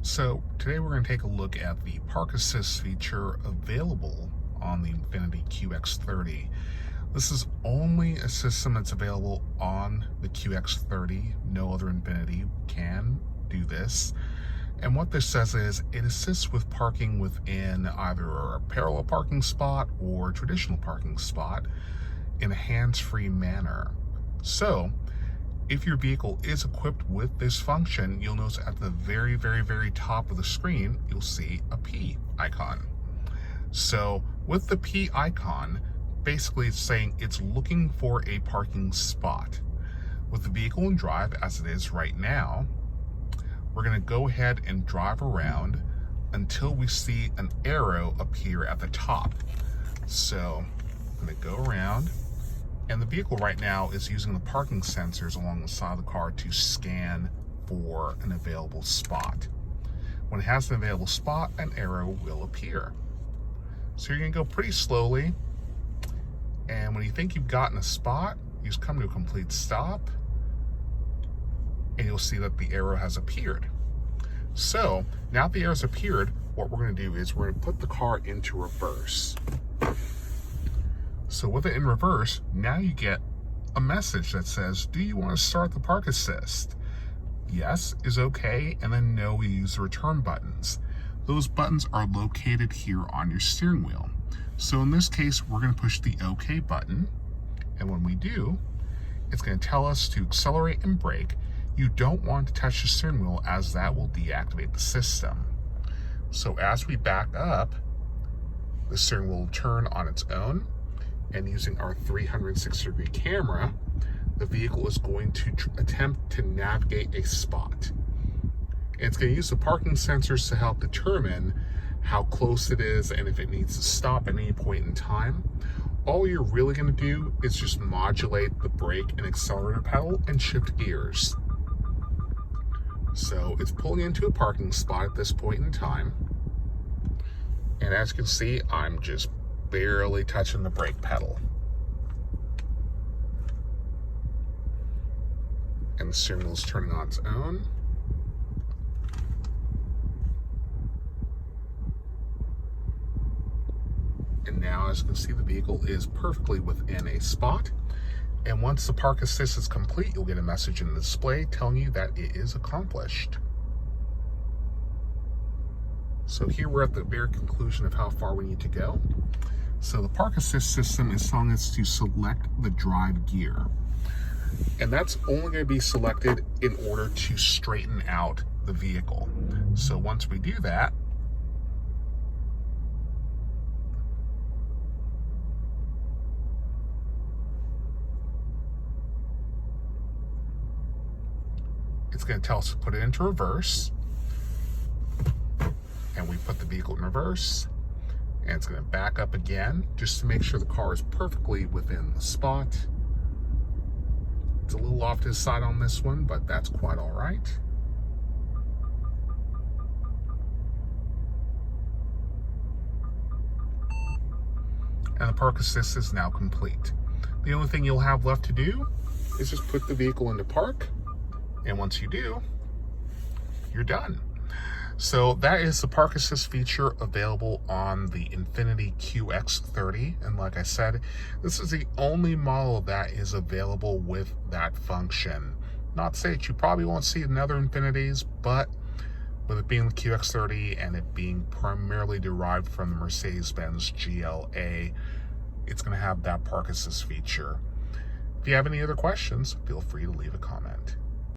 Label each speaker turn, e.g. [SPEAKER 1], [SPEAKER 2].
[SPEAKER 1] So today we're going to take a look at the Park Assist feature available on the INFINITI QX30. This is only a system that's available on the QX30. No other INFINITI can do this. And what this says is it assists with parking within either a parallel parking spot or traditional parking spot in a hands-free manner. So if your vehicle is equipped with this function, you'll notice at the very top of the screen, you'll see a P icon. So with the P icon, basically it's saying it's looking for a parking spot. With the vehicle in drive as it is right now, we're going to go ahead and drive around until we see an arrow appear at the top. So I'm going to go around, and the vehicle right now is using the parking sensors along the side of the car to scan for an available spot. When it has an available spot, an arrow will appear. So you're going to go pretty slowly, and when you think you've gotten a spot, you just come to a complete stop, and you'll see that the arrow has appeared. So now that the arrow's appeared, what we're going to do is we're going to put the car into reverse. So with it in reverse, now you get a message that says, do you want to start the Park Assist? Yes is okay, and then no, we use the return buttons. Those buttons are located here on your steering wheel. So in this case, we're going to push the OK button, and when we do, it's going to tell us to accelerate and brake. You don't want to touch the steering wheel, as that will deactivate the system. So as we back up, the steering wheel will turn on its own, and using our 360-degree camera, the vehicle is going to attempt to navigate a spot. And it's going to use the parking sensors to help determine how close it is and if it needs to stop at any point in time. All you're really going to do is just modulate the brake and accelerator pedal and shift gears. So it's pulling into a parking spot at this point in time. And as you can see, I'm just barely touching the brake pedal. And the steering wheel is turning on its own. And now, as you can see, the vehicle is perfectly within a spot. And once the Park Assist is complete, you'll get a message in the display telling you that it is accomplished. So here we're at the very conclusion of how far we need to go. So the Park Assist system is telling us to select the drive gear. And that's only going to be selected in order to straighten out the vehicle. So once we do that, it's going to tell us to put it into reverse, and we put the vehicle in reverse, and it's going to back up again just to make sure the car is perfectly within the spot. It's a little off to the side on this one, but that's quite all right. And the Park Assist is now complete. The only thing you'll have left to do is just put the vehicle into park. And once you do, you're done. So that is the Park Assist feature available on the INFINITI QX30. And like I said, this is the only model that is available with that function. Not to say that you probably won't see another INFINITIs, but with it being the QX30 and it being primarily derived from the Mercedes-Benz GLA, it's going to have that Park Assist feature. If you have any other questions, feel free to leave a comment.